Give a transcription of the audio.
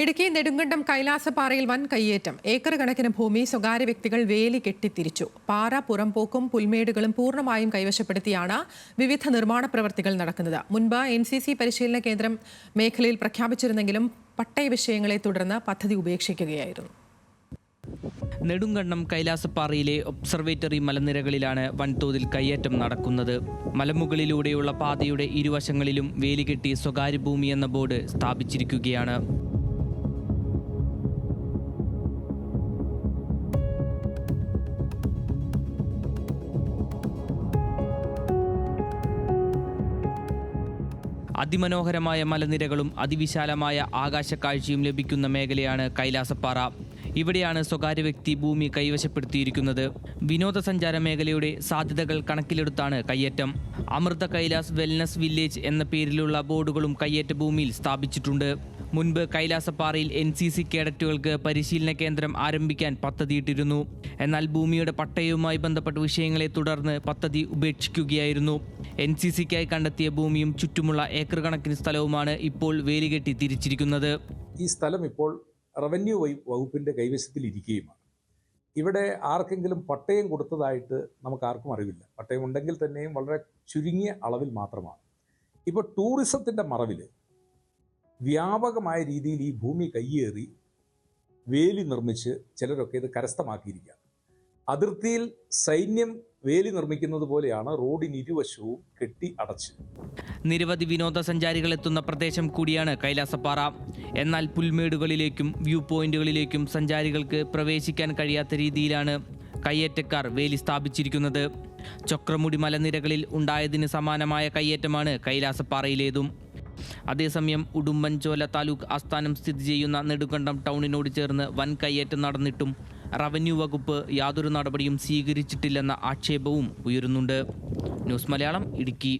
ഇടുക്കി നെടുങ്കണ്ടം കൈലാസപ്പാറയിൽ വൻ കയ്യേറ്റം. ഏക്കർ കണക്കിന് ഭൂമി സ്വകാര്യ വ്യക്തികൾ വേലി കെട്ടിത്തിരിച്ചു. പാറ, പുറംപോക്കും പുൽമേടുകളും പൂർണ്ണമായും കൈവശപ്പെടുത്തിയാണ് വിവിധ നിർമ്മാണ പ്രവൃത്തികൾ നടക്കുന്നത്. മുൻപ് NCC പരിശീലന കേന്ദ്രം മേഖലയിൽ പ്രഖ്യാപിച്ചിരുന്നെങ്കിലും പട്ടയ വിഷയങ്ങളെ തുടർന്ന് പദ്ധതി ഉപേക്ഷിക്കുകയായിരുന്നു. നെടുങ്കണ്ടം കൈലാസപ്പാറയിലെ ഒബ്സർവേറ്ററി മലനിരകളിലാണ് വൻതോതിൽ കയ്യേറ്റം നടക്കുന്നത്. മലമുകളിലൂടെയുള്ള പാതയുടെ ഇരുവശങ്ങളിലും വേലികെട്ടി സ്വകാര്യ ഭൂമി എന്ന ബോർഡ് സ്ഥാപിച്ചിരിക്കുകയാണ്. അതിമനോഹരമായ മലനിരകളും അതിവിശാലമായ ആകാശക്കാഴ്ചയും ലഭിക്കുന്ന മേഖലയാണ് കൈലാസപ്പാറ. ഇവിടെയാണ് സ്വകാര്യ വ്യക്തി ഭൂമി കൈവശപ്പെടുത്തിയിരിക്കുന്നത്. വിനോദസഞ്ചാര മേഖലയുടെ സാധ്യതകൾ കണക്കിലെടുത്താണ് കയ്യേറ്റം. അമൃത കൈലാസ് വെൽനസ് വില്ലേജ് എന്ന പേരിലുള്ള ബോർഡുകളും കയ്യേറ്റ ഭൂമിയിൽ സ്ഥാപിച്ചിട്ടുണ്ട്. മുൻപ് കൈലാസപ്പാറയിൽ NCC കേഡറ്റുകൾക്ക് പരിശീലന കേന്ദ്രം ആരംഭിക്കാൻ പദ്ധതിയിട്ടിരുന്നു. എന്നാൽ ഭൂമിയുടെ പട്ടയവുമായി ബന്ധപ്പെട്ട വിഷയങ്ങളെ തുടർന്ന് പദ്ധതി ഉപേക്ഷിക്കുകയായിരുന്നു. NCCക്കായി കണ്ടെത്തിയ ഭൂമിയും ചുറ്റുമുള്ള ഏക്കർ കണക്കിന് സ്ഥലവുമാണ് ഇപ്പോൾ വേലികെട്ടി തിരിച്ചിരിക്കുന്നത്. ഈ സ്ഥലം ഇപ്പോൾ റവന്യൂ വകുപ്പിൻ്റെ കൈവശത്തിലിരിക്കുകയുമാണ്. ഇവിടെ ആർക്കെങ്കിലും പട്ടയം കൊടുത്തതായിട്ട് നമുക്ക് ആർക്കും അറിവില്ല. പട്ടയം ഉണ്ടെങ്കിൽ തന്നെയും വളരെ ചുരുങ്ങിയ അളവിൽ മാത്രമാണ്. ഇപ്പോൾ ടൂറിസത്തിൻ്റെ മറവിൽ വ്യാപകമായ രീതിയിൽ ഈ ഭൂമി കയ്യേറി വേലി നിർമ്മിച്ച് ചിലരൊക്കെ ഇത് കരസ്ഥമാക്കിയിരിക്കുകയാണ്. അതിർത്തിയിൽ സൈന്യം വേലി നിർമ്മിക്കുന്നത് പോലെയാണ് റോഡിന് ഇരുവശവും കെട്ടി അടച്ച്. നിരവധി വിനോദസഞ്ചാരികൾ എത്തുന്ന പ്രദേശം കൂടിയാണ് കൈലാസപ്പാറ. എന്നാൽ പുൽമേടുകളിലേക്കും വ്യൂ പോയിന്റുകളിലേക്കും സഞ്ചാരികൾക്ക് പ്രവേശിക്കാൻ കഴിയാത്ത രീതിയിലാണ് കയ്യേറ്റക്കാർ വേലി സ്ഥാപിച്ചിരിക്കുന്നത്. ചക്രമുടി മലനിരകളിൽ ഉണ്ടായതിന് സമാനമായ കയ്യേറ്റമാണ് കൈലാസപ്പാറയിലേതും. അതേസമയം ഉടുമ്പൻചോല താലൂക്ക് ആസ്ഥാനം സ്ഥിതി ചെയ്യുന്ന നെടുങ്കണ്ടം ടൗണിനോട് ചേർന്ന് വൻ കയ്യേറ്റം നടന്നിട്ടും റവന്യൂ വകുപ്പ് യാതൊരു നടപടിയും സ്വീകരിച്ചിട്ടില്ലെന്ന ആക്ഷേപവും ഉയരുന്നുണ്ട്. ന്യൂസ് മലയാളം, ഇടുക്കി.